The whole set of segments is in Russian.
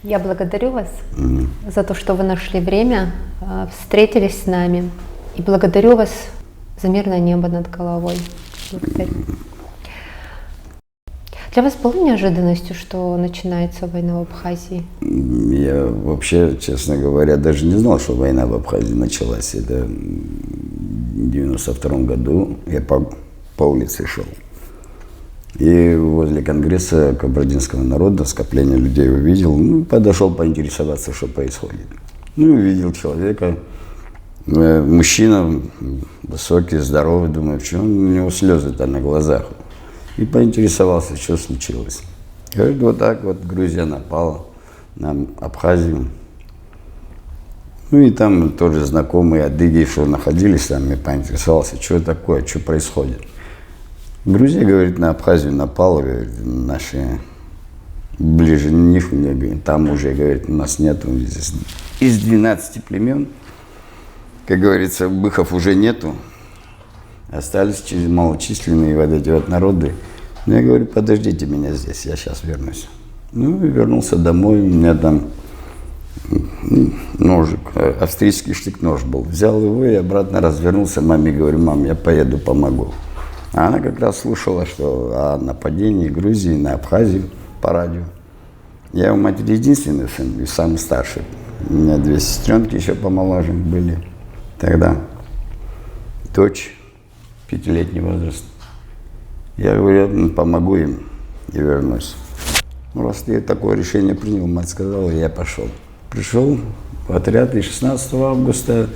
Я благодарю вас за то, что вы нашли время, встретились с нами. И благодарю вас за мирное небо над головой. Благодарю. Для вас было неожиданностью, что начинается война в Абхазии? Я вообще, честно говоря, даже не знал, что война в Абхазии началась. Это в 92 году я по улице шел. И возле Конгресса Кабардинского народа скопление людей увидел, подошел поинтересоваться, что происходит. Увидел человека, мужчина, высокий, здоровый, думаю, почему у него слезы-то на глазах. И поинтересовался, что случилось. Говорит, вот так вот Грузия напала на Абхазию. И там тоже знакомые адыги, что находились там, и поинтересовался, что такое, что происходит. Грузия, говорит, на Абхазию напала, говорит, наши ближе них, там уже, говорит, у нас нету, из 12 племен, как говорится, быхов уже нету, остались малочисленные вот эти вот народы. Я говорю, подождите меня здесь, я сейчас вернусь. И вернулся домой, у меня там ножик, австрийский штык-нож был. Взял его и обратно развернулся, маме говорю, мам, я поеду, помогу. А она как раз слушала, что о нападении Грузии на Абхазию по радио. Я у матери единственный сын и самый старший. У меня две сестренки еще помоложе были тогда. Дочь 5-летний возраст. Я говорю, помогу им и вернусь. Раз я такое решение принял, мать сказала, я пошел. Пришел в отряд, и 16 августа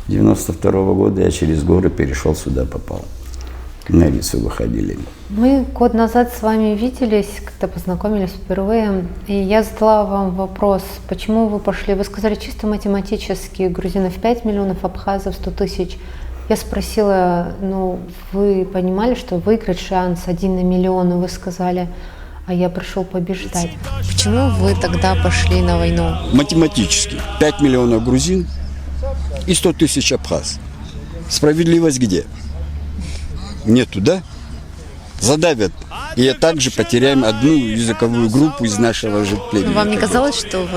92 года я через горы перешел сюда, попал. На лицо выходили. Мы год назад с вами виделись, когда познакомились впервые, и я задала вам вопрос, почему вы пошли, вы сказали чисто математически, грузинов 5 миллионов, абхазов 100 тысяч. Я спросила, вы понимали, что выиграть шанс 1 на миллион, и вы сказали, а я пришел побеждать. Почему вы тогда пошли на войну? Математически. 5 миллионов грузин и 100 тысяч абхаз. Справедливость где? Нету, да? Задавят. И также потеряем одну языковую группу из нашего же племени. Вам не казалось, что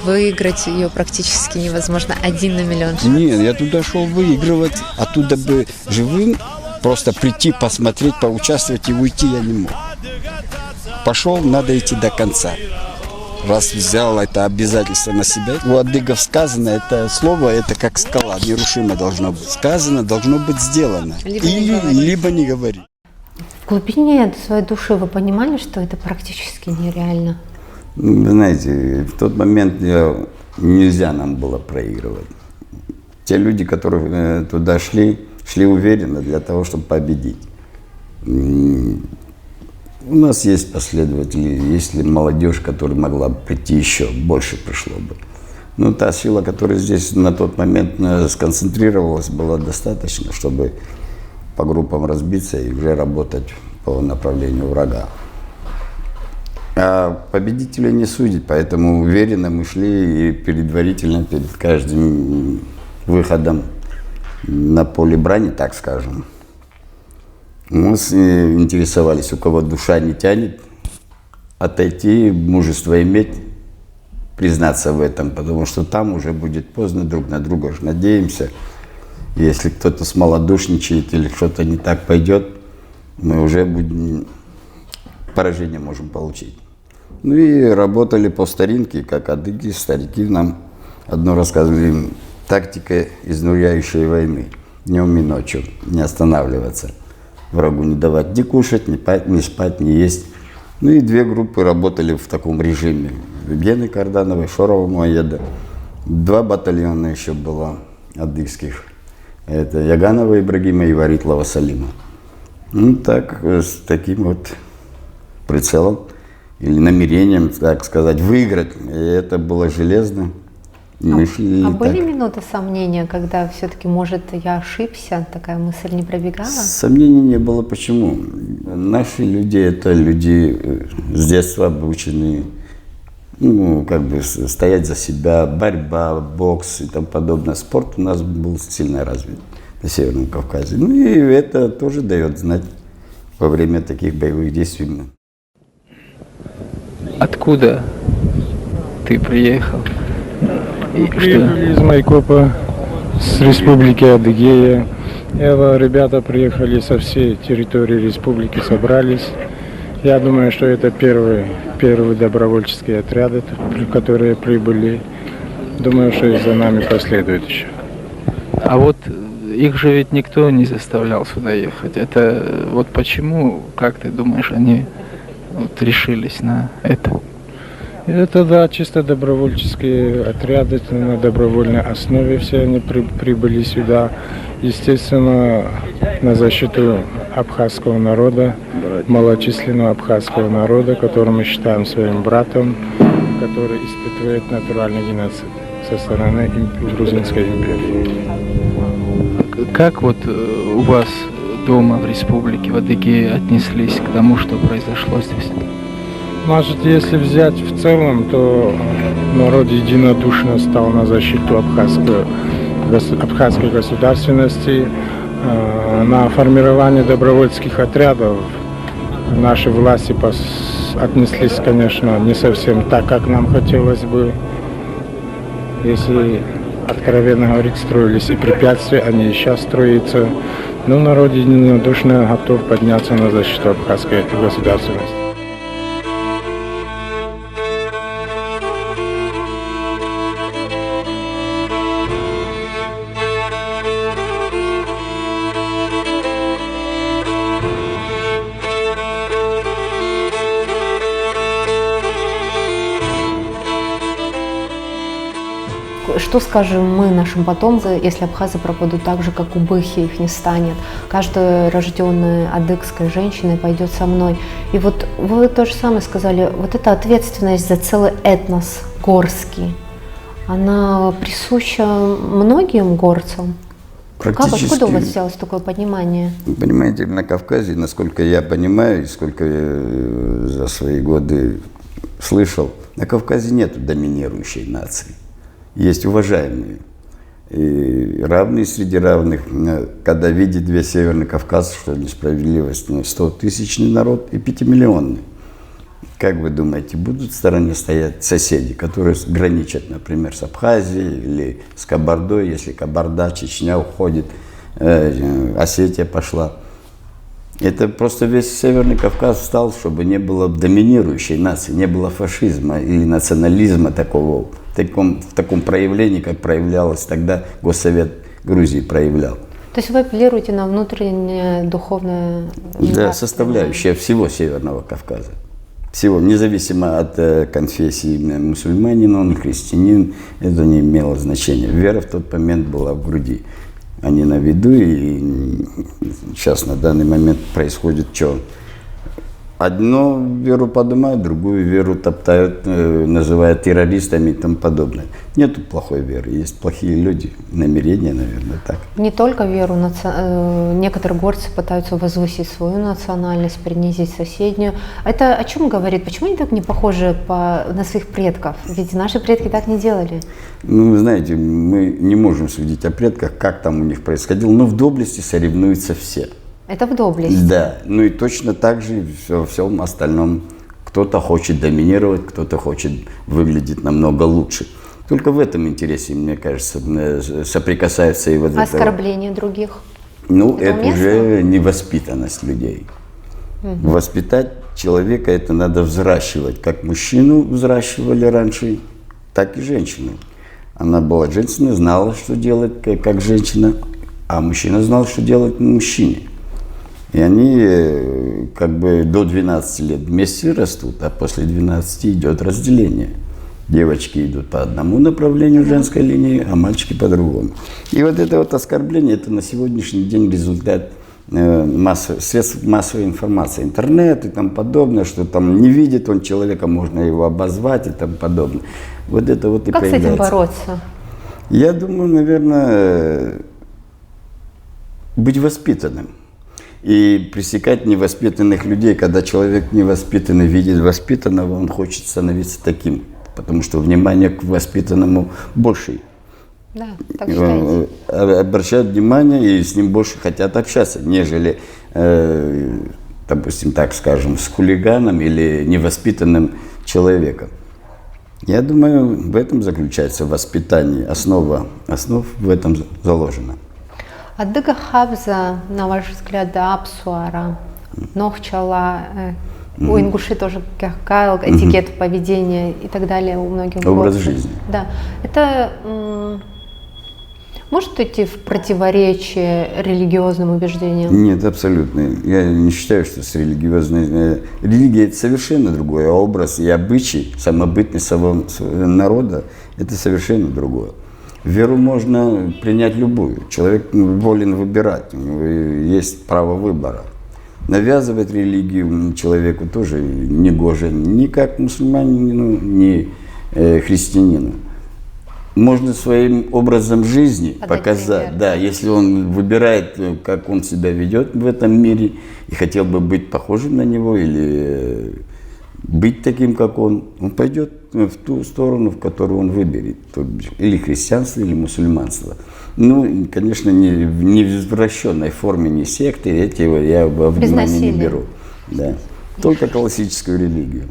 выиграть ее практически невозможно 1 на миллион? Нет, я туда шел выигрывать. Оттуда бы живым просто прийти, посмотреть, поучаствовать и уйти я не мог. Пошел, надо идти до конца. Раз взял это обязательство на себя. У адыгов сказано, это слово, это как скала, нерушимо должно быть. Сказано, должно быть сделано. Либо не говори. В глубине своей души вы понимали, что это практически нереально? Вы знаете, в тот момент нельзя нам было проигрывать. Те люди, которые туда шли уверенно для того, чтобы победить. У нас есть последователи, есть ли молодежь, которая могла бы прийти еще, больше пришло бы. Но та сила, которая здесь на тот момент сконцентрировалась, была достаточно, чтобы по группам разбиться и уже работать по направлению врага. А победителей не судить, поэтому уверенно мы шли и предварительно перед каждым выходом на поле брани, так скажем. Мы интересовались, у кого душа не тянет, отойти, мужество иметь, признаться в этом, потому что там уже будет поздно, друг на друга же надеемся. Если кто-то смолодушничает или что-то не так пойдет, мы уже поражение можем получить. И работали по старинке, как адыги, старики нам одно рассказывали, тактика изнуряющей войны, днем и ночью, не останавливаться. Врагу не давать ни кушать, ни спать, ни есть. И две группы работали в таком режиме. Гены Кардановой, Шорова Муаеда. 2 батальона еще было адыгских. Это Яганова Ибрагима и Варитлова Салима. Так, с таким вот прицелом или намерением, так сказать, выиграть. И это было железно. Были минуты сомнения, когда все-таки, может, я ошибся, такая мысль не пробегала? Сомнений не было. Почему? Наши люди – это люди с детства обученные, стоять за себя, борьба, бокс и тому подобное. Спорт у нас был сильно развит на Северном Кавказе. И это тоже дает знать во время таких боевых действий. Откуда ты приехал? И что? Приехали из Майкопа, с республики Адыгея. Ребята приехали со всей территории республики, собрались. Я думаю, что это первые добровольческие отряды, которые прибыли. Думаю, что и за нами последует еще. А вот их же ведь никто не заставлял сюда ехать. Это вот почему, как ты думаешь, они вот решились на это? Это, да, чисто добровольческие отряды, на добровольной основе все они прибыли сюда. Естественно, на защиту абхазского народа, малочисленного абхазского народа, которого мы считаем своим братом, который испытывает натуральный геноцид со стороны Грузинской империи. Как вот у вас дома в республике, в Адыгее отнеслись к тому, что произошло здесь? Может, если взять в целом, то народ единодушно стал на защиту абхазской государственности. На формирование добровольческих отрядов наши власти отнеслись, конечно, не совсем так, как нам хотелось бы. Если откровенно говорить, строились и препятствия, они и сейчас строятся. Но народ единодушно готов подняться на защиту абхазской государственности. Что скажем мы нашим потомкам, если абхазы пропадут так же, как убыхи, их не станет? Каждая рожденная адыгской женщиной пойдет со мной. И вот вы то же самое сказали, вот эта ответственность за целый этнос горский, она присуща многим горцам? Откуда у вас взялось такое понимание? Понимаете, на Кавказе, насколько я понимаю, и сколько я за свои годы слышал, на Кавказе нет доминирующей нации. Есть уважаемые и равные среди равных. Когда видит весь Северный Кавказ, что несправедливость, 100-тысячный народ и 5-миллионный. Как вы думаете, будут в стороне стоять соседи, которые граничат, например, с Абхазией или с Кабардой, если Кабарда, Чечня уходит, Осетия пошла? Это просто весь Северный Кавказ встал, чтобы не было доминирующей нации, не было фашизма или национализма такого, в таком проявлении, как проявлялось тогда Госсовет Грузии проявлял. То есть вы апеллируете на внутреннее духовное... Да, составляющая всего Северного Кавказа. Всего, независимо от конфессии, мусульманин он, христианин, это не имело значения. Вера в тот момент была в груди. Они на виду, и сейчас на данный момент происходит что? Одну веру поднимают, другую веру топтают, называют террористами и тому подобное. Нету плохой веры, есть плохие люди, намерения, наверное, так. Не только веру, некоторые горцы пытаются возвысить свою национальность, принизить соседнюю. Это о чем говорит? Почему они так не похожи на своих предков? Ведь наши предки так не делали. Ну, вы знаете, мы не можем судить о предках, как там у них происходило, но в доблести соревнуются все. Это в доблести. Да, ну и точно так же во всем остальном. Кто-то хочет доминировать, кто-то хочет выглядеть намного лучше. Только в этом интересе, мне кажется, соприкасается и вот это. Оскорбление других? Ну, это уже невоспитанность людей. Угу. Воспитать человека это надо взращивать. Как мужчину взращивали раньше, так и женщину. Она была женщиной, знала, что делать как женщина, а мужчина знал, что делать мужчине. И они как бы до 12 лет вместе растут, а после 12 идет разделение. Девочки идут по одному направлению женской линии, а мальчики по другому. И вот это вот оскорбление, это на сегодняшний день результат средств массовой информации, интернет и тому подобное, что там не видит он человека, можно его обозвать и тому подобное. Вот это вот и как появляется. Как с этим бороться? Я думаю, наверное, быть воспитанным. И пресекать невоспитанных людей. Когда человек невоспитанный видит воспитанного, он хочет становиться таким. Потому что внимание к воспитанному больше. Да, так считаете. Обращают внимание и с ним больше хотят общаться, нежели, допустим, так скажем, с хулиганом или невоспитанным человеком. Я думаю, в этом заключается воспитание, основ в этом заложена. Адыга Хабза, на ваш взгляд, да, Апсуара, Нохчала, у ингушей тоже кахкайл, этикет поведения и так далее, у многих Образ горцев. жизни. Да. Это может идти в противоречие религиозным убеждениям? Нет, абсолютно. Я не считаю, что с религиозной... Религия – это совершенно другое. А образ и обычай, самобытность народа – это совершенно другое. Веру можно принять любую. Человек волен выбирать, у него есть право выбора. Навязывать религию человеку тоже не гоже ни как мусульманину, ни христианину. Можно своим образом жизни показать, пример. да, если он выбирает, как он себя ведет в этом мире, и хотел бы быть похожим на него, или быть таким, как он пойдет в ту сторону, в которую он выберет, или христианство, или мусульманство. Ну, конечно, не в извращенной форме, не секты, эти я во внимание не беру. Да. Только классическую религию.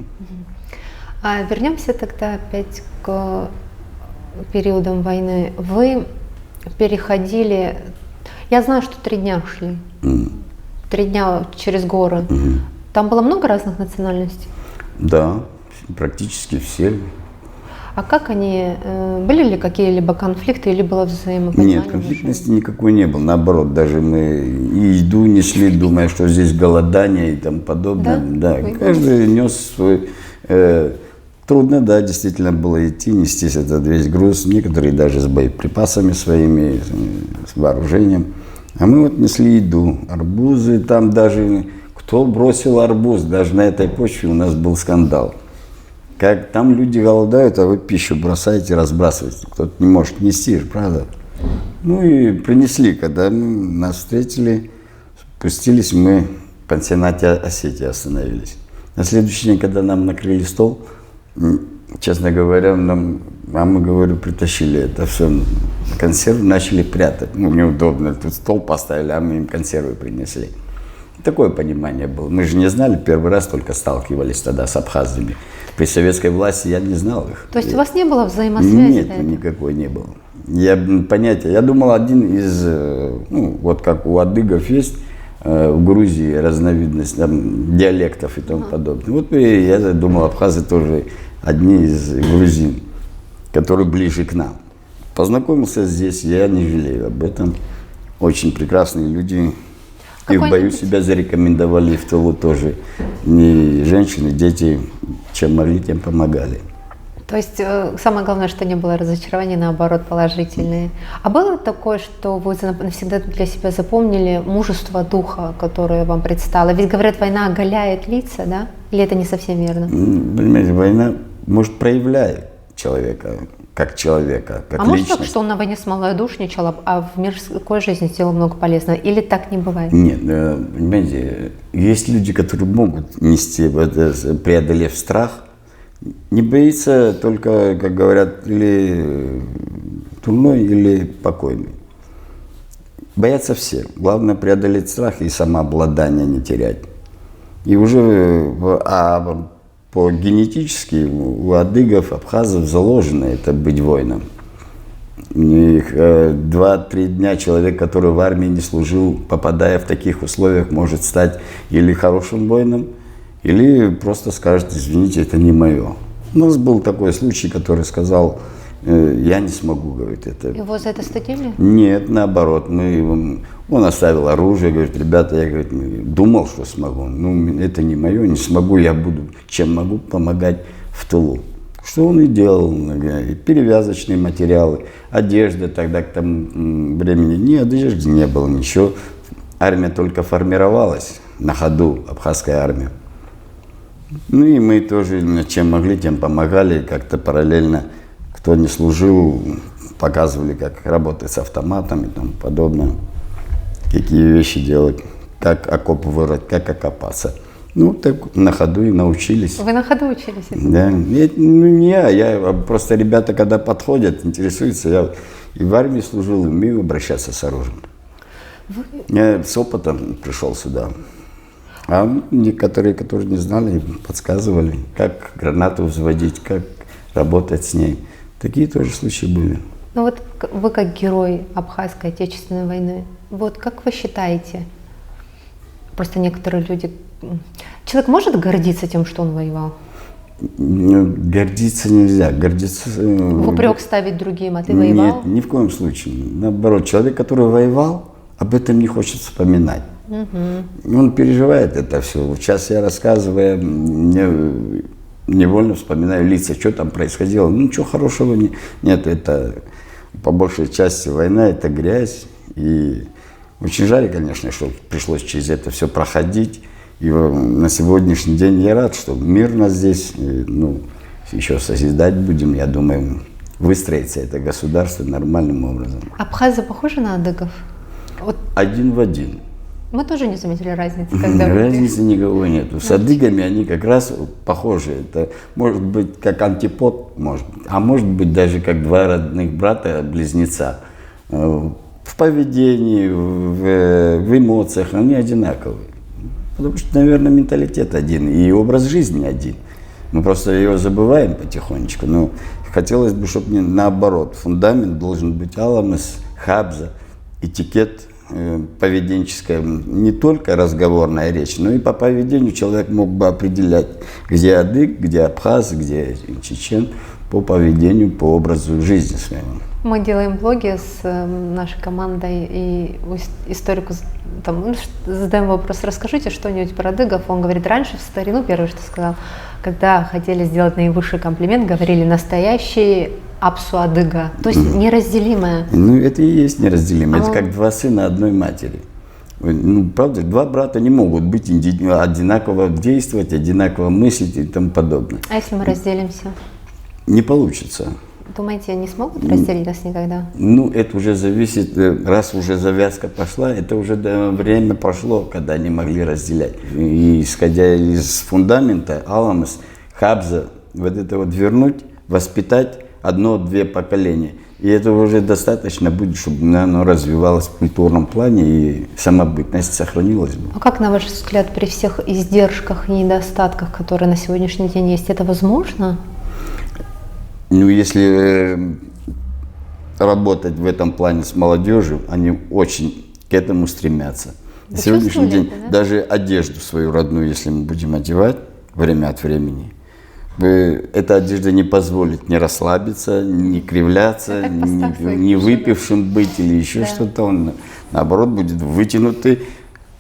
Вернемся тогда опять к периодам войны. Вы переходили, я знаю, что 3 дня шли, 3 дня через горы. Там было много разных национальностей? Да, практически все. А как они, были ли какие-либо конфликты или было взаимопонимание? Нет, конфликтности никакой не было. Наоборот, даже мы и еду несли, думая, что здесь голодание и тому подобное. Да, каждый нес свой... Трудно, да, действительно было идти, нести этот весь груз. Некоторые даже с боеприпасами своими, с вооружением. А мы вот несли еду, арбузы. Там даже кто бросил арбуз, даже на этой почве у нас был скандал. Как там люди голодают, а вы пищу бросаете, разбрасываете. Кто-то не может нести, правда? Ну и принесли, когда нас встретили, спустились, мы в пансионате Осетии остановились. На следующий день, когда нам накрыли стол, честно говоря, мы, говорю, притащили это все, консервы начали прятать. Ну, неудобно, тут стол поставили, а мы им консервы принесли. Такое понимание было. Мы же не знали, первый раз только сталкивались тогда с абхазами. При советской власти я не знал их. То есть у вас не было взаимосвязи? Нет, никакой не было. Я думал, один из, вот как у адыгов есть в Грузии разновидность там, диалектов и тому подобное. Вот я думал, абхазы тоже одни из грузин, которые ближе к нам. Познакомился здесь, я не жалею об этом. Очень прекрасные люди. И в бою себя зарекомендовали, в тылу тоже. Не женщины, дети, чем могли, тем помогали. То есть самое главное, что не было разочарований, наоборот, положительные. А было такое, что вы навсегда для себя запомнили мужество духа, которое вам предстало? Ведь, говорят, война оголяет лица, да? Или это не совсем верно? Понимаете, война, может, проявляет человека, как человека, как может личность. так, что он на войне смолодушничал, а в мирской жизни сделал много полезного? Или так не бывает? Нет, понимаете, есть люди, которые могут нести, преодолев страх, не боится только, как говорят, или дурной, или покойный. Боятся все. Главное преодолеть страх и самообладание не терять. И уже по генетически у адыгов, абхазов заложено это быть воином. У них 2-3 дня человек, который в армии не служил, попадая в таких условиях, может стать или хорошим воином, или просто скажет: извините, это не мое. У нас был такой случай, который сказал: я не смогу, говорит, это. Его за это стыдили? Нет, наоборот. Он оставил оружие, говорит: ребята, я, говорит, думал, что смогу. Ну, это не мое, не смогу, я буду, чем могу, помогать в тылу. Что он и делал, и перевязочные материалы, одежда тогда к тому времени ни одежды не было, ничего. Армия только формировалась на ходу, абхазская армия. Ну и мы тоже чем могли, тем помогали, как-то параллельно. Кто не служил, показывали, как работать с автоматом и тому подобное, какие вещи делать, как окоп вырыть, как окопаться. Ну, так на ходу и научились. Вы на ходу учились? Да, не я просто ребята, когда подходят, интересуются, я и в армии служил, умею обращаться с оружием. Я с опытом пришел сюда. А некоторые, которые не знали, подсказывали, как гранату взводить, как работать с ней. Такие тоже случаи были. Ну вот вы как герой Абхазской Отечественной войны, вот как вы считаете, просто некоторые люди, человек может гордиться тем, что он воевал? Гордиться нельзя. Гордиться... В упрек ставить другим, а ты воевал? Нет, ни в коем случае. Наоборот, человек, который воевал, об этом не хочет вспоминать. Он переживает это все. Сейчас я рассказываю, невольно вспоминаю лица, что там происходило. Ну, ничего хорошего нет. Это по большей части война, это грязь. И очень жаль, конечно, что пришлось через это все проходить. И на сегодняшний день я рад, что мирно здесь, ну, еще созидать будем, я думаю, выстроится это государство нормальным образом. Абхазы похожи на адыгов? Вот Один в один. мы тоже не заметили разницы, когда вы... Разницы никакой нет. С адыгами они как раз похожи. Это может быть как антипод, а может быть даже как два родных брата-близнеца. В поведении, в эмоциях они одинаковые. Потому что, наверное, менталитет один и образ жизни один. Мы просто его забываем потихонечку. Но хотелось бы, чтобы наоборот. Фундамент должен быть аламес, хабза, этикет поведенческая, не только разговорная речь, но и по поведению человек мог бы определять, где адык, где абхаз, где чечен, по поведению, по образу жизни своему. Мы делаем блоги с нашей командой, и историку там, задаем вопрос: расскажите что-нибудь про адыгов. Он говорит, раньше в старину, первое, что сказал, когда хотели сделать наивысший комплимент, говорили настоящий апсу-адыга, то есть неразделимое. Ну, это и есть неразделимое. Это как два сына одной матери. Ну, правда, два брата не могут быть одинаково действовать, одинаково мыслить и тому подобное. А если мы разделимся? Не получится. Думаете, они смогут разделить нас никогда? Ну, это уже зависит, раз уже завязка пошла, это уже время прошло, когда они могли разделять. И исходя из фундамента, аламас, хабза, вот это вот вернуть, воспитать одно-две поколения. И этого уже достаточно будет, чтобы оно развивалось в культурном плане и самобытность сохранилась бы. А как, на ваш взгляд, при всех издержках и недостатках, которые на сегодняшний день есть, это возможно? Ну, если работать в этом плане с молодежью, они очень к этому стремятся. На сегодняшний день это, да? Даже одежду свою родную, если мы будем одевать время от времени, эта одежда не позволит не расслабиться, не кривляться, не выпившим быть или еще что-то. Он, наоборот, будет вытянутый.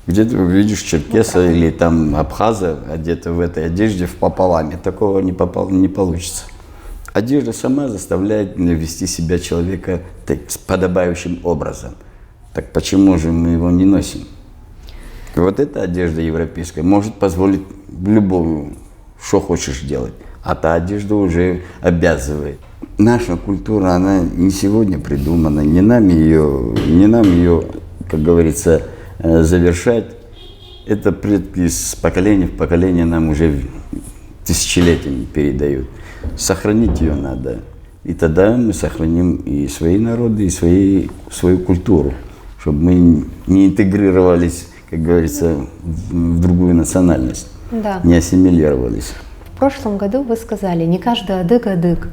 Где-то видишь черкеса или там абхаза одета в этой одежде пополам. Такого не получится. Одежда сама заставляет вести себя человека с подобающим образом. Так почему же мы его не носим? Вот эта одежда европейская может позволить любому, что хочешь делать. А та одежда уже обязывает. Наша культура, она не сегодня придумана, не нам ее, как говорится, завершать. Это предки с поколения в поколение нам уже тысячелетиями передают. Сохранить ее надо. И тогда мы сохраним и свои народы, и свою культуру, чтобы мы не интегрировались, как говорится, в другую национальность, да. Не ассимилировались. В прошлом году вы сказали, не каждый адык,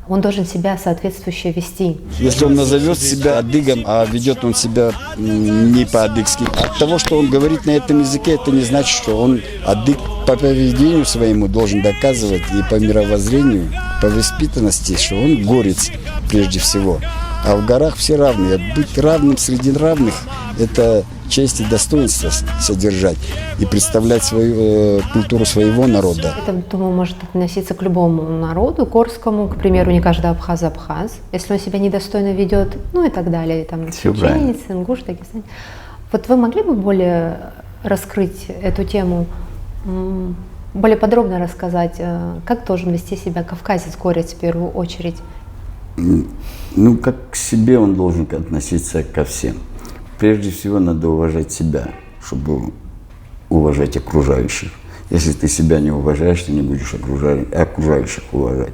он должен себя соответствующе вести. Если он назовет себя адыгом, а ведет он себя не по-адыгски, от того, что он говорит на этом языке, это не значит, что он адык. По поведению своему должен доказывать и по мировоззрению, по воспитанности, что он горец прежде всего. А в горах все равны. Быть равным среди равных – это честь и достоинство содержать и представлять свою культуру своего народа. Это, думаю, может относиться к любому народу, горскому, к примеру, не каждый абхаз, если он себя недостойно ведет, ну и так далее, там, чеченец, ингуш, дагестанец. Вот вы могли бы более раскрыть эту тему, более подробно рассказать, как должен вести себя кавказец, горец в первую очередь? Ну, как к себе он должен относиться ко всем. Прежде всего, надо уважать себя, чтобы уважать окружающих. Если ты себя не уважаешь, ты не будешь окружающих уважать.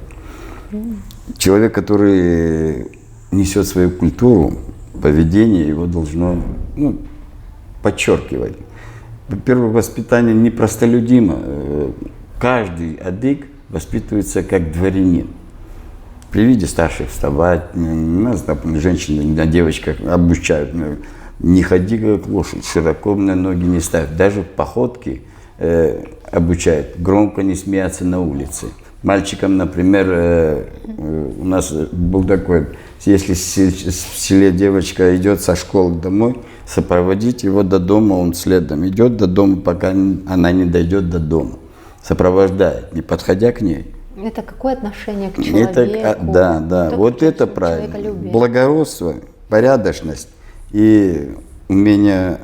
Человек, который несет свою культуру, поведение его должно подчеркивать. Во-первых, воспитание непростолюдимо. Каждый адык воспитывается как дворянин. при виде старших вставать. Нас, допустим, женщины на девочках обучают. Не ходи как лошадь, широко на ноги не ставь. Даже в походке обучают. Громко не смеяться на улице. Мальчикам, например, у нас был такой, если в селе девочка идет со школы домой, сопроводить его до дома, он следом идет до дома, пока она не дойдет до дома. Сопровождает, не подходя к ней. Это какое отношение к человеку? Да, вот это правильно. Благородство, порядочность и умение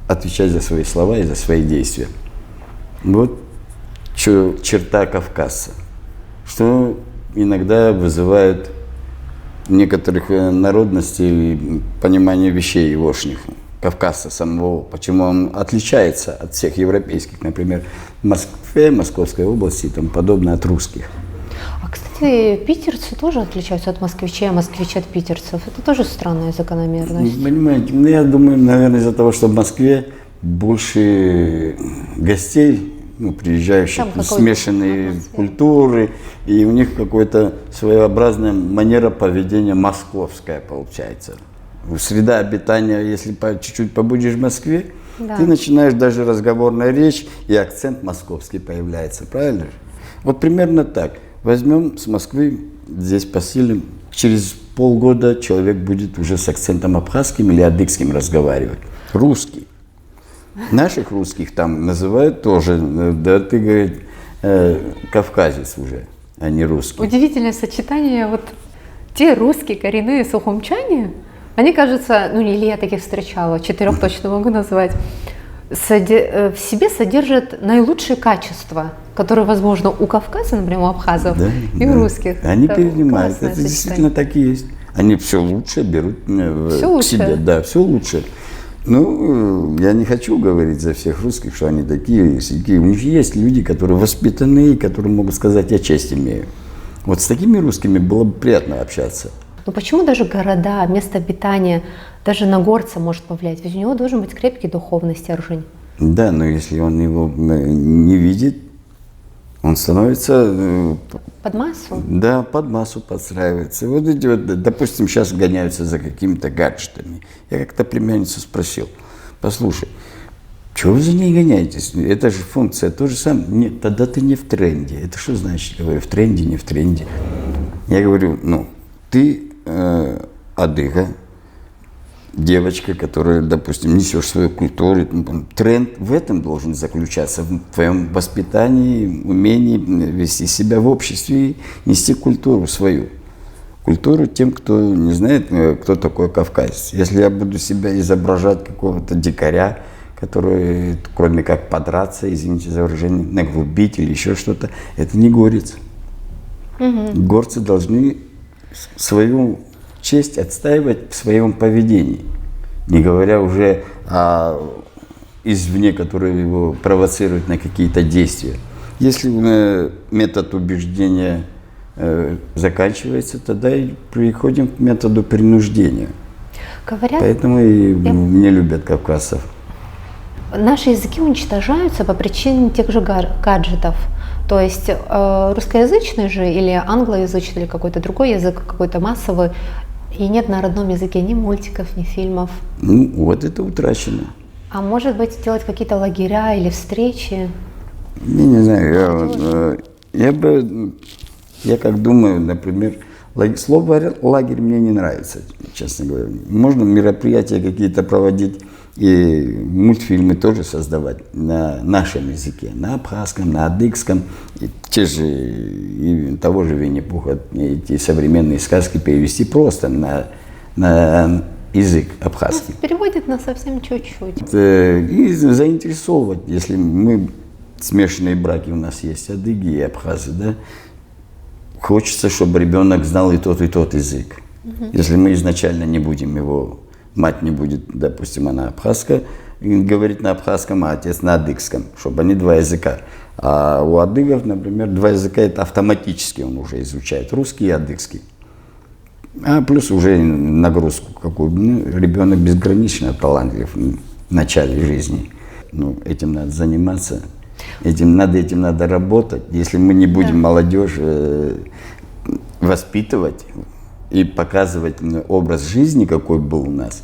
отвечать за свои слова и за свои действия. Вот черта кавказца, что иногда вызывает некоторых народностей понимание вещей егошних, кавказца самого, почему он отличается от всех европейских, например, в Москве, Московской области и тому подобное, от русских. А, кстати, питерцы тоже отличаются от москвичей, а москвичи от питерцев. Это тоже странная закономерность. Понимаете, я думаю, наверное, из-за того, что в Москве больше гостей, приезжающих, смешанные культуры, и у них какая-то своеобразная манера поведения московская получается. Среда обитания, если чуть-чуть побудешь в Москве, ты начинаешь даже разговорная речь, и акцент московский появляется, правильно же? Вот примерно так. Возьмем с Москвы, здесь поселим, через полгода человек будет уже с акцентом абхазским или адыгским разговаривать. Русский. Наших русских там называют тоже, да ты, говорит, кавказец уже, а не русский. Удивительное сочетание. Вот те русские коренные сухумчане, они, кажется, или я таких встречала, 4 точно могу назвать, в себе содержат наилучшие качества, которые, возможно, у кавказцев, например, у абхазов, и у русских. Они перенимают, это действительно так и есть. Они все лучше берут к себе, да, все лучше. Я не хочу говорить за всех русских, что они такие, сякие. У них есть люди, которые воспитанные, которые могут сказать, я честь имею. Вот с такими русскими было бы приятно общаться. Но почему даже города, место обитания, даже на горца может повлиять? Ведь у него должен быть крепкий духовный стержень. Да, но если он его не видит, он становится... Под массу? Да, под массу подстраивается. Вот эти допустим, сейчас гоняются за какими-то гаджетами. Я как-то племянницу спросил, послушай, чего вы за ней гоняетесь? Это же функция, то же самое. Нет, тогда ты не в тренде. Это что значит? Я говорю, в тренде, не в тренде. Я говорю, ты адыга, девочка, которая, допустим, несешь свою культуру. Тренд в этом должен заключаться, в твоем воспитании, умении вести себя в обществе и нести культуру свою. Культуру тем, кто не знает, кто такой кавказец. Если я буду себя изображать какого-то дикаря, который, кроме как подраться, извините за выражение, наглубить или еще что-то, это не горец. Горцы должны свою честь отстаивать в своем поведении, не говоря уже о извне, который его провоцирует на какие-то действия. Если метод убеждения заканчивается, тогда и переходим к методу принуждения. Поэтому и не любят кавказцев. Наши языки уничтожаются по причине тех же гаджетов. То есть русскоязычный же или англоязычный, или какой-то другой язык, какой-то массовый, и нет на родном языке ни мультиков, ни фильмов. Вот это утрачено. А может быть, сделать какие-то лагеря или встречи? Я не знаю, я как думаю, например, слово «лагерь» мне не нравится, честно говоря. Можно мероприятия какие-то проводить, и мультфильмы тоже создавать на нашем языке, на абхазском, на адыгском. И те же, и того же Винни-Пуха, эти современные сказки перевести просто на язык абхазский. Переводит на совсем чуть-чуть. И заинтересовывать, если мы, смешанные браки у нас есть, адыги и абхазы, да, хочется, чтобы ребенок знал и тот язык. Если мы изначально не будем его, мать не будет, допустим, она абхазка, говорит на абхазском, а отец на адыгском, чтобы они 2 языка. А у адыгов, например, 2 языка это автоматически он уже изучает, русский и адыгский. А плюс уже нагрузку какую. Ребенок безгранично талантлив в начале жизни. Этим надо заниматься, этим надо работать. Если мы не будем молодежь воспитывать и показывать образ жизни, какой был у нас.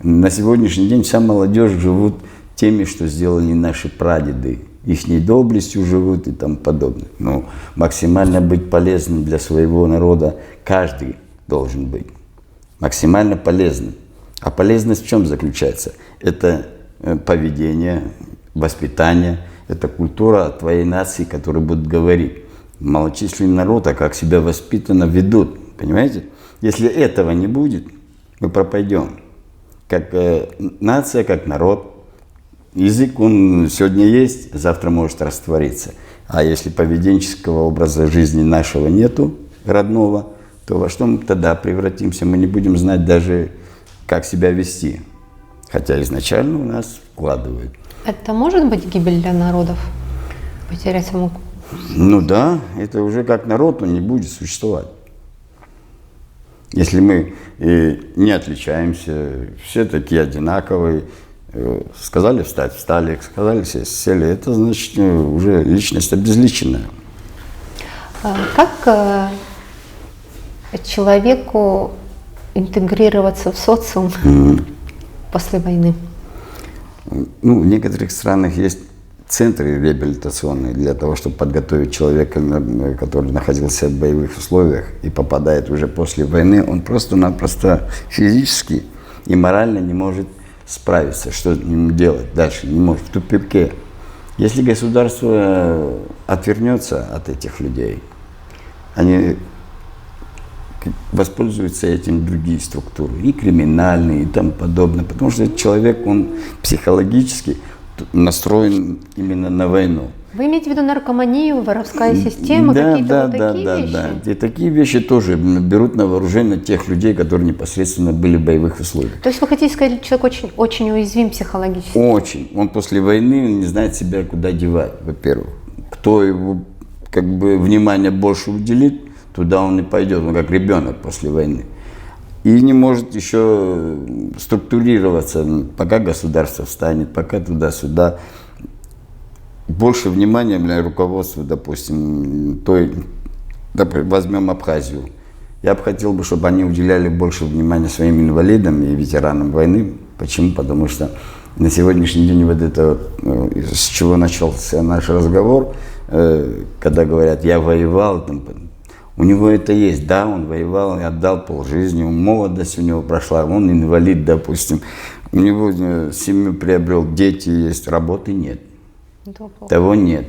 На сегодняшний день вся молодежь живут теми, что сделали наши прадеды. Ихней доблестью живут и тому подобное. Но максимально быть полезным для своего народа каждый должен быть. Максимально полезным. А полезность в чем заключается? Это поведение, воспитание, это культура твоей нации, которая будет говорить. Малочисленный народ, а как себя воспитанно ведут. Понимаете? Если этого не будет, мы пропадем. Как нация, как народ. Язык, он сегодня есть, завтра может раствориться. А если поведенческого образа жизни нашего нету, родного, то во что мы тогда превратимся? Мы не будем знать даже, как себя вести. Хотя изначально у нас вкладывают. Это может быть гибель для народов? Потерять саму... Ну да, это уже как народ, он не будет существовать. Если мы не отличаемся, все такие одинаковые, сказали встать, встали, сказали сесть, сели, это значит уже личность обезличенная. Как человеку интегрироваться в социум после войны? Ну, в некоторых странах есть центры реабилитационные для того, чтобы подготовить человека, который находился в боевых условиях и попадает уже после войны, он просто-напросто физически и морально не может справиться, что ему делать дальше, не может, в тупике. Если государство отвернется от этих людей, они воспользуются этим другие структуры, и криминальные, и тому подобное, потому что человек, он психологически настроен именно на войну. Вы имеете в виду наркоманию, воровская система, какие-то такие вещи? Да. И такие вещи тоже берут на вооружение тех людей, которые непосредственно были в боевых условиях. То есть вы хотите сказать, что человек очень, очень уязвим психологически? Очень. Он после войны не знает себя куда девать, во-первых. Кто его внимание больше уделит, туда он и пойдет, он как ребенок после войны. И не может еще структурироваться, пока государство встанет, пока туда-сюда. Больше внимания для руководства, допустим, возьмем Абхазию. Я бы хотел, чтобы они уделяли больше внимания своим инвалидам и ветеранам войны. Почему? Потому что на сегодняшний день вот это, с чего начался наш разговор, когда говорят, я воевал, у него это есть, да, он воевал и отдал полжизни, молодость у него прошла, он инвалид, допустим, у него семью приобрел, дети есть, работы нет. Того нет.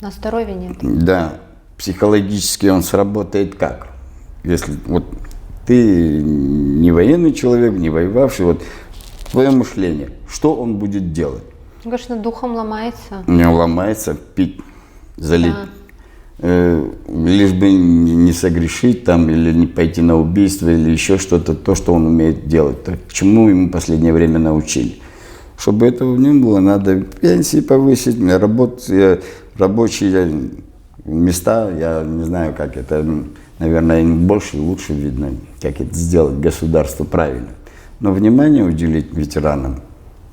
На здоровье нет. Да, психологически он сработает как? Если вот ты не военный человек, не воевавший, вот твое мышление, что он будет делать? Конечно, духом ломается. Не ломается, пить, залить. Да. Лишь бы не согрешить там, или не пойти на убийство, или еще что-то, то, что он умеет делать. Так, к чему ему в последнее время научили? Чтобы этого не было, надо пенсии повысить, рабочие места, я не знаю, как это, наверное, больше и лучше видно, как это сделать государство правильно. Но внимание уделить ветеранам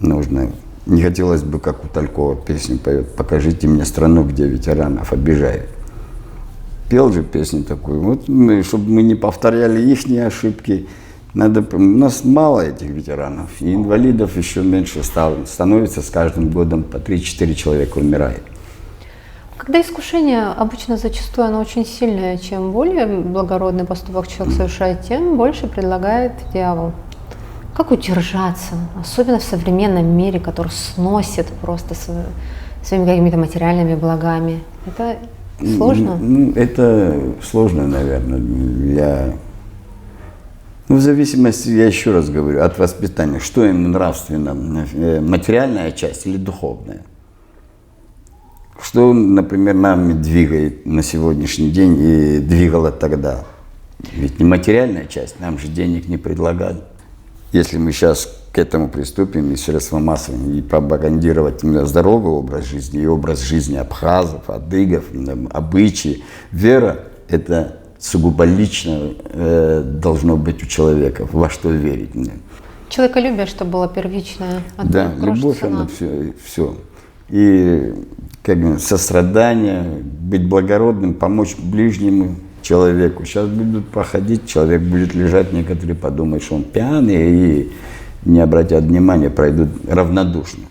нужно. Не хотелось бы, как у Талькова песню поет, «Покажите мне страну, где ветеранов обижают». Пел же песню такую, вот, чтобы мы не повторяли их ошибки. У нас мало этих ветеранов, и инвалидов еще меньше становится с каждым годом, по 3-4 человека умирает. Когда искушение, обычно зачастую оно очень сильное, чем более благородный поступок человек совершает, тем больше предлагает дьявол. Как удержаться, особенно в современном мире, который сносит просто своими какими-то материальными благами? Это сложно? Это сложно, наверное, в зависимости, я еще раз говорю, от воспитания. Что ему нравственно, материальная часть или духовная? Что, например, нами двигает на сегодняшний день и двигало тогда? Ведь не материальная часть, нам же денег не предлагали. Если мы сейчас к этому приступим, и средства массовые, и пропагандировать здоровый образ жизни, и образ жизни абхазов, адыгов, обычаи, вера – это сугубо лично должно быть у человека, во что верить. Человеколюбие, что было первичное. Да, любовь, она все. И сострадание, быть благородным, помочь ближнему, человеку. Сейчас будут проходить, человек будет лежать, некоторые подумают, что он пьяный, и не обратят внимания, пройдут равнодушно.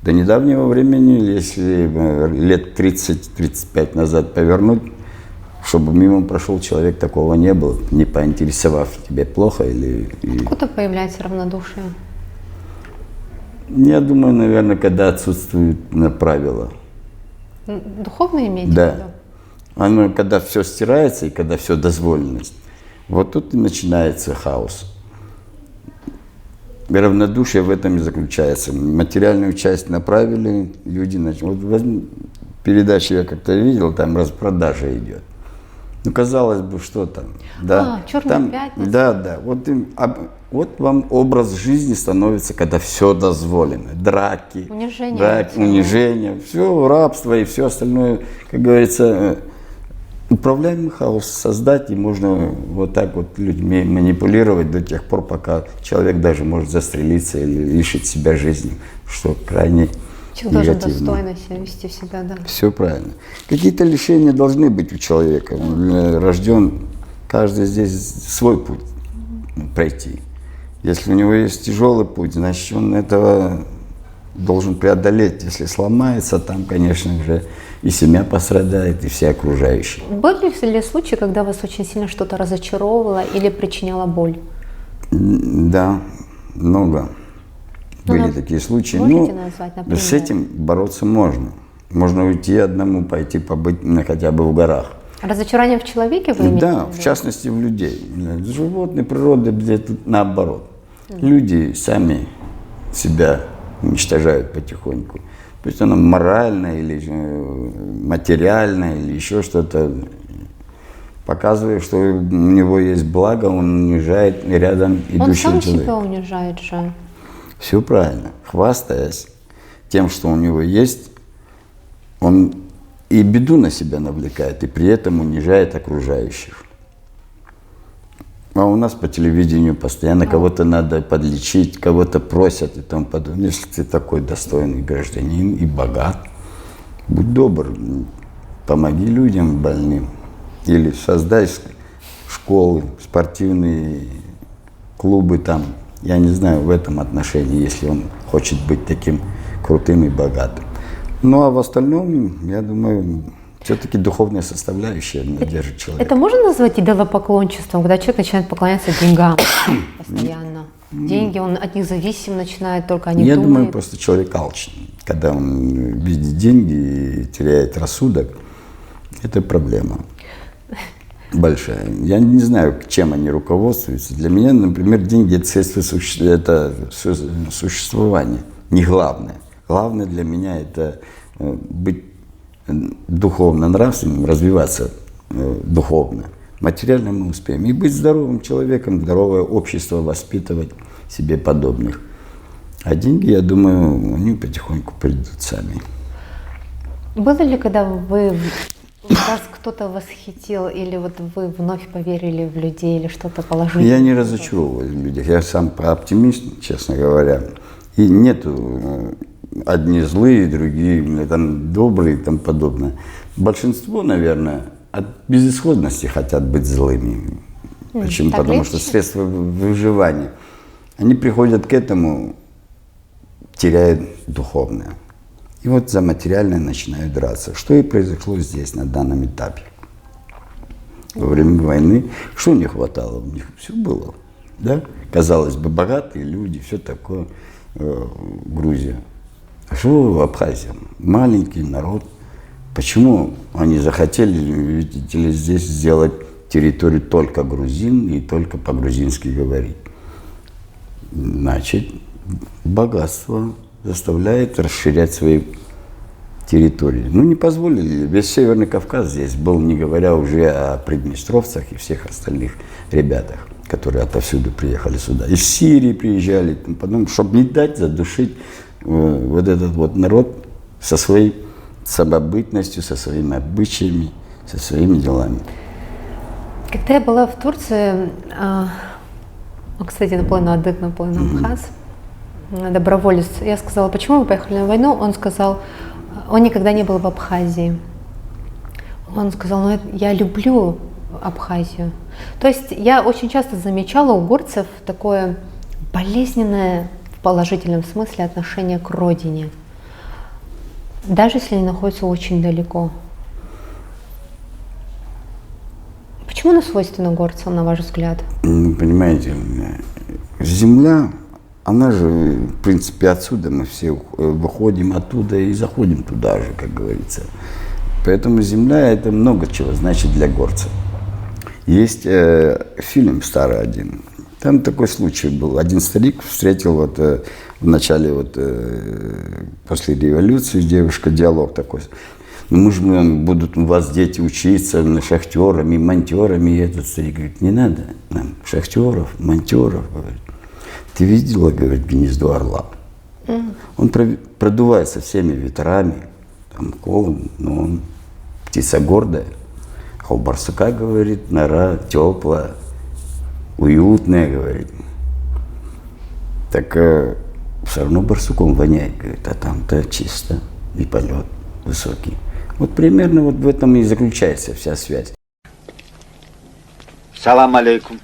До недавнего времени, если лет 30-35 назад повернуть, чтобы мимо прошел человек, такого не было, не поинтересовав, тебе плохо или... Откуда появляется равнодушие? Я думаю, наверное, когда отсутствуют правила. Духовно имеете в Да. виду? Оно, когда все стирается и когда все дозволенность, вот тут и начинается хаос. Равнодушие в этом и заключается. Материальную часть направили, люди начали. Вот передачу я как-то видел, там распродажа идет. Ну, казалось бы, что там? Да, «Черная пятница». Да. Вот вам образ жизни становится, когда все дозволено. Драки, унижение, все, рабство и все остальное, как говорится, управляемый хаос создать, и можно вот так вот людьми манипулировать до тех пор, пока человек даже может застрелиться или лишить себя жизни, что крайне Человек должен негативно. достойно себя вести всегда, да. Все правильно. Какие-то лишения должны быть у человека. Он рожден, каждый здесь свой путь пройти. Если у него есть тяжелый путь, значит, он этого должен преодолеть. Если сломается, там, конечно же, и семья пострадает, и все окружающие. Были ли случаи, когда вас очень сильно что-то разочаровывало или причиняло боль? Да, много. Были Ну, такие случаи. можете назвать, например? С этим бороться можно. Можно уйти одному, пойти побыть хотя бы в горах. Разочарование в человеке вы имеете Да, в виду? в частности в людей. Животные, природа, где-то наоборот. Люди сами себя уничтожают потихоньку. То есть оно морально или материально, или еще что-то. Показывая, что у него есть благо, он унижает рядом Он идущего сам человека. себя унижает же. Все правильно. Хвастаясь тем, что у него есть, он и беду на себя навлекает, и при этом унижает окружающих. А у нас по телевидению постоянно кого-то надо подлечить, кого-то просят и тому подобное. Если ты такой достойный гражданин и богат, будь добр, помоги людям больным. Или создай школы, спортивные клубы там. Я не знаю в этом отношении, если он хочет быть таким крутым и богатым. Ну а в остальном, я думаю, все-таки духовная составляющая держит человека. Это можно назвать идолопоклончеством, когда человек начинает поклоняться деньгам постоянно? Деньги, он от них зависим начинает, только они Я думают. думаю, просто человек алчный. Когда он видит деньги и теряет рассудок, это проблема большая. Я не знаю, чем они руководствуются. Для меня, например, деньги – это средство существования, не главное. Главное для меня – это быть духовно нравственным, развиваться духовно. Материально мы успеем. И быть здоровым человеком, здоровое общество воспитывать себе подобных. А деньги, я думаю, они потихоньку придут сами. Было ли, когда вас кто-то восхитил, или вот вы вновь поверили в людей, или что-то положительное? Я не разочаровываюсь в людях. Я сам оптимист, честно говоря. И нету одни злые, другие там, добрые и тому подобное. Большинство, наверное, от безысходности хотят быть злыми. Почему? Так Потому легче? что средства выживания. Они приходят к этому, теряют духовное. И вот за материальное начинают драться. Что и произошло здесь, на данном этапе. Во время войны, что не хватало? У них все было. Да? Казалось бы, богатые люди, все такое, Грузия. А что Абхазия? Маленький народ. Почему они захотели, видите ли, здесь сделать территорию только грузин и только по-грузински говорить? Значит, богатство заставляет расширять свои территории. Ну, не позволили. Весь Северный Кавказ здесь был, не говоря уже о приднестровцах и всех остальных ребятах, которые отовсюду приехали сюда. Из Сирии приезжали, потом, чтобы не дать задушить вот этот вот народ со своей самобытностью, со своими обычаями, со своими делами. Когда я была в Турции, он, кстати, наполовину адык, наполовину абхаз, доброволец, я сказала, почему вы поехали на войну? Он сказал, он никогда не был в Абхазии. Он сказал, ну я люблю Абхазию. То есть я очень часто замечала у горцев такое болезненное в положительном смысле отношение к родине, даже если они находятся очень далеко. Почему оно свойственно горцам, на ваш взгляд? Понимаете, земля, она же, в принципе, отсюда мы все выходим оттуда и заходим туда же, как говорится. Поэтому земля – это много чего значит для горца. Есть фильм старый один. Там такой случай был. Один старик встретил в начале, после революции, девушка, диалог такой. Мы же будут у вас дети учиться шахтерами, монтерами. И этот старик говорит, не надо нам шахтеров, монтеров. Говорит. Ты видела, говорит, гнездо орла? Он продувается всеми ветрами, там, но он птица гордая. А у барсука, говорит, нора теплая, уютная, говорит. Так все равно барсуком воняет, говорит, а там-то чисто и полет высокий. Вот примерно в этом и заключается вся связь. Салам алейкум.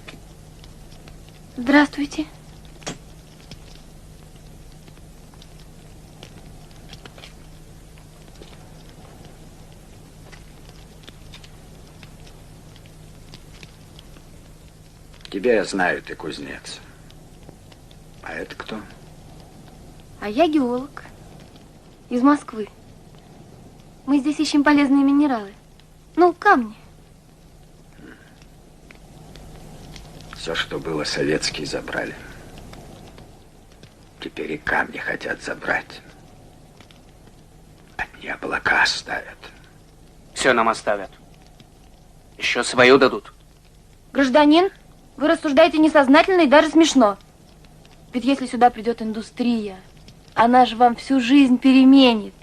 Здравствуйте. Тебя я знаю, ты кузнец. А это кто? А я геолог. Из Москвы. Мы здесь ищем полезные минералы. Ну, камни. Все, что было советские, забрали. Теперь и камни хотят забрать. Одни облака оставят. Все нам оставят. Еще свою дадут. Гражданин, вы рассуждаете несознательно и даже смешно. Ведь если сюда придет индустрия, она же вам всю жизнь переменит.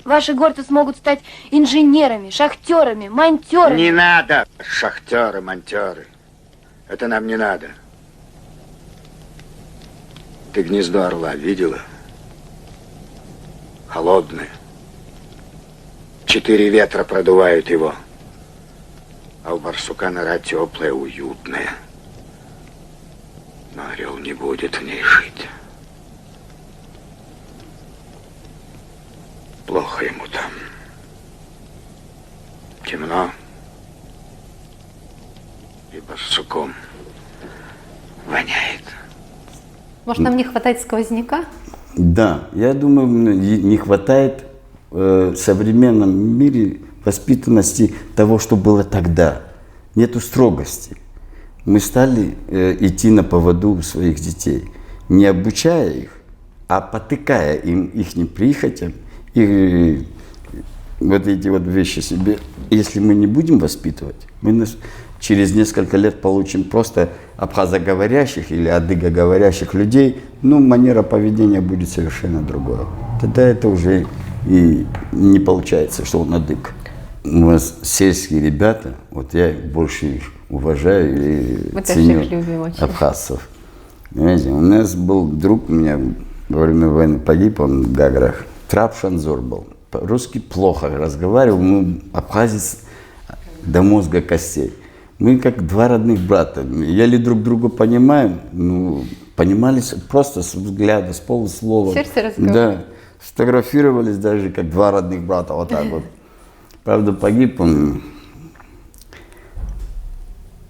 Ваши горцы смогут стать инженерами, шахтерами, монтерами. Не надо шахтеры, монтеры. Это нам не надо. Ты гнездо орла видела? Холодное. 4 ветра продувают его. А у барсука нора теплая, уютная. Но орел не будет в ней жить. Плохо ему там. Темно. И барсуком воняет. Может, нам не хватает сквозняка? Да, я думаю, не хватает в современном мире воспитанности того, что было тогда. Нету строгости. Мы стали идти на поводу у своих детей, не обучая их, а потыкая им ихним прихотям, и вот эти вот вещи себе. Если мы не будем воспитывать, мы через несколько лет получим просто абхазоговорящих или адыгоговорящих людей, ну, манера поведения будет совершенно другая. Тогда это уже и не получается, что он адык. У нас сельские ребята, вот я больше их уважаю и ценю абхазцев. Понимаете, у нас был друг, у меня во время войны погиб, он в Гаграх, Трабшанзор был. По-русски плохо разговаривал, мы абхазец до мозга костей. Мы как два родных брата. Еле друг друга понимаем, ну, понимались просто с взгляда, с полуслова. Сердце разговор. Да, сфотографировались даже как два родных брата, вот так вот. Правда, погиб он.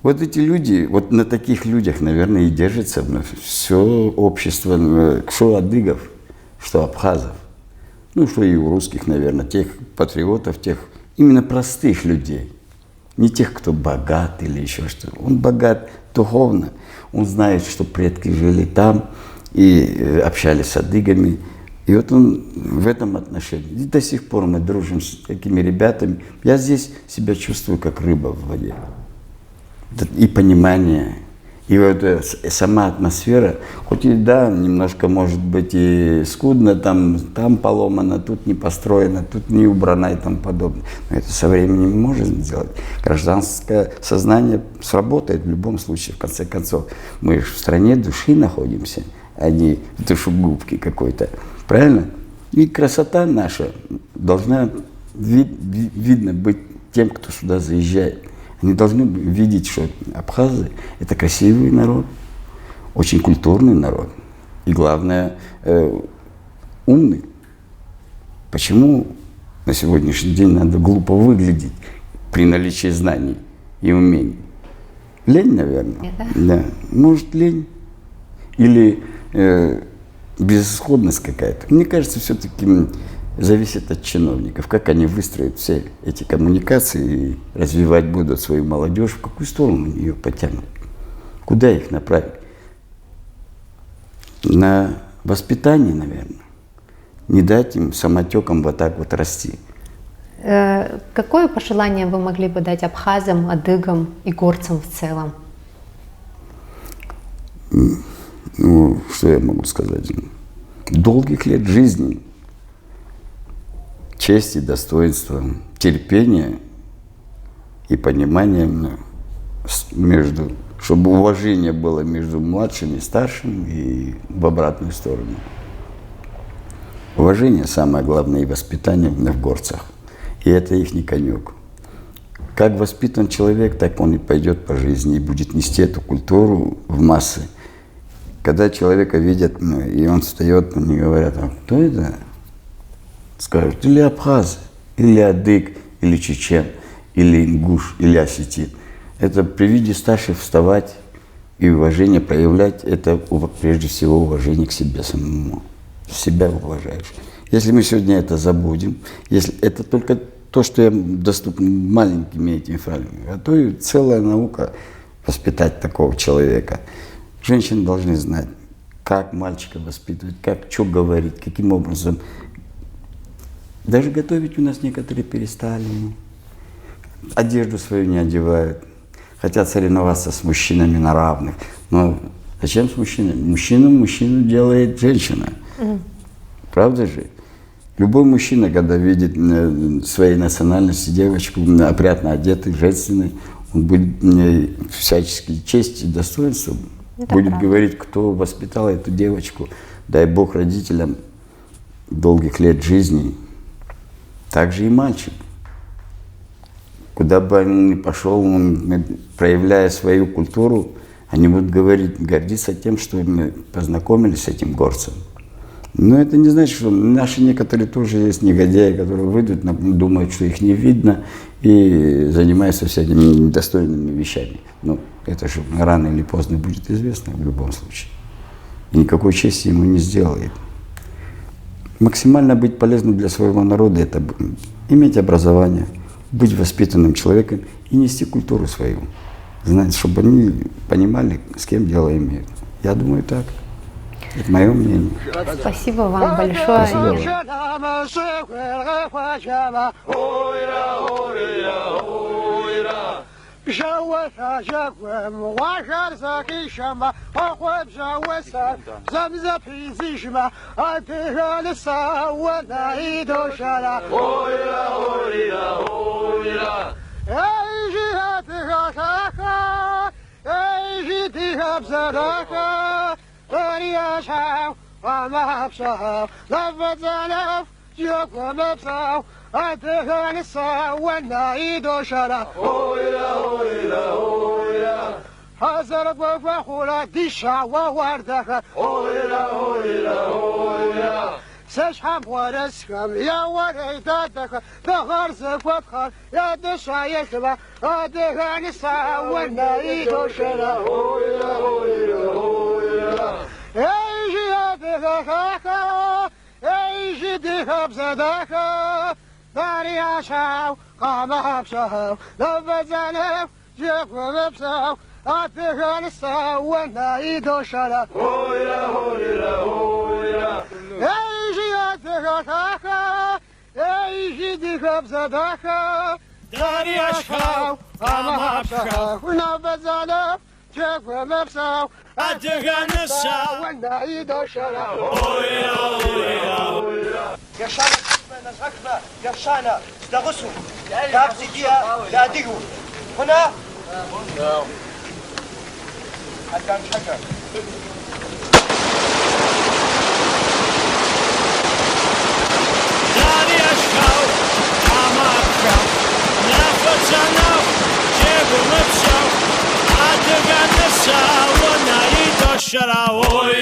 Вот эти люди, вот на таких людях, наверное, и держится все общество, что адыгов, что абхазов, ну, что и у русских, наверное, тех патриотов, тех именно простых людей. Не тех, кто богат или еще что-то. Он богат духовно, он знает, что предки жили там и общались с адыгами. И вот он в этом отношении. И до сих пор мы дружим с такими ребятами. Я здесь себя чувствую как рыба в воде. И понимание, и вот сама атмосфера, хоть и да, немножко может быть и скудно, там поломано, тут не построено, тут не убрано и тому подобное. Но это со временем можно сделать. Гражданское сознание сработает в любом случае, в конце концов. Мы же в стране души находимся, а не в душегубке какой-то. Правильно? И красота наша должна видно быть тем, кто сюда заезжает. Они должны видеть, что абхазы – это красивый народ, очень культурный народ. И главное, умный. Почему на сегодняшний день надо глупо выглядеть при наличии знаний и умений? Лень, наверное. Да. Может, лень. Или безысходность какая-то. Мне кажется, все-таки зависит от чиновников, как они выстроят все эти коммуникации и развивать будут свою молодежь, в какую сторону ее потянут, куда их направить. На воспитание, наверное. Не дать им самотеком вот так вот расти. Какое пожелание вы могли бы дать абхазам, адыгам и горцам в целом? Ну, что я могу сказать? Долгих лет жизни, чести, достоинства, терпения и понимания между, чтобы уважение было между младшим и старшим и в обратную сторону. Уважение самое главное и воспитание в горцах. И это их не конек. Как воспитан человек, так он и пойдет по жизни и будет нести эту культуру в массы. Когда человека видят, и он встает, они говорят: а кто это? Скажут: или абхаз, или адык, или чечен, или ингуш, или осетин. Это при виде старших вставать и уважение проявлять, это прежде всего уважение к себе самому. Себя уважаешь. Если мы сегодня это забудем, если это только то, что я доступно маленькими этими фразами, а то и целая наука воспитать такого человека. Женщины должны знать, как мальчика воспитывать, как, что говорить, каким образом. Даже готовить у нас некоторые перестали. Одежду свою не одевают. Хотят соревноваться с мужчинами на равных. Но зачем с мужчинами? Мужчину делает женщина. Правда же? Любой мужчина, когда видит своей национальности девочку, опрятно одетой, женственной, он будет всячески честь и достоинство. Это будет правда. Говорить, кто воспитал эту девочку. Дай Бог родителям долгих лет жизни. Так же и мальчик. Куда бы он ни пошел, он, проявляя свою культуру, они будут говорить, гордиться тем, что мы познакомились с этим горцем. Но это не значит, что наши некоторые тоже есть негодяи, которые выйдут, думают, что их не видно, и занимаются всякими недостойными вещами. Но это же рано или поздно будет известно в любом случае. И никакой чести ему не сделает. Максимально быть полезным для своего народа – это иметь образование, быть воспитанным человеком и нести культуру свою. Знать, чтобы они понимали, с кем дело имеют. Я думаю, так. Это мое мнение. Спасибо вам большое. سشحم ورسكم يا وريداتك بغرز فتخر يا دشايك با ادغان ساونا يدوشنا هويلا هويلا هويلا ايجي ادغاكا ايجي دهب زداكا داري عشاو قام حبشاو لبزانف جيب ومبساو ادغان ساونا يدوشنا هويلا هويلا هويلا Эй, дихав задаха, дарьяшхав, амапшахав, на базанов, чеквамапсав, адыганасав, ванда и дошара. Ойра, ойра, ойра. Яшана, назахна, яшана, сдагусу, дабзидия, дадигу. Хuna? Адган шакар. Darya Schau, Amar Schau, Nachbarschau, شرا وي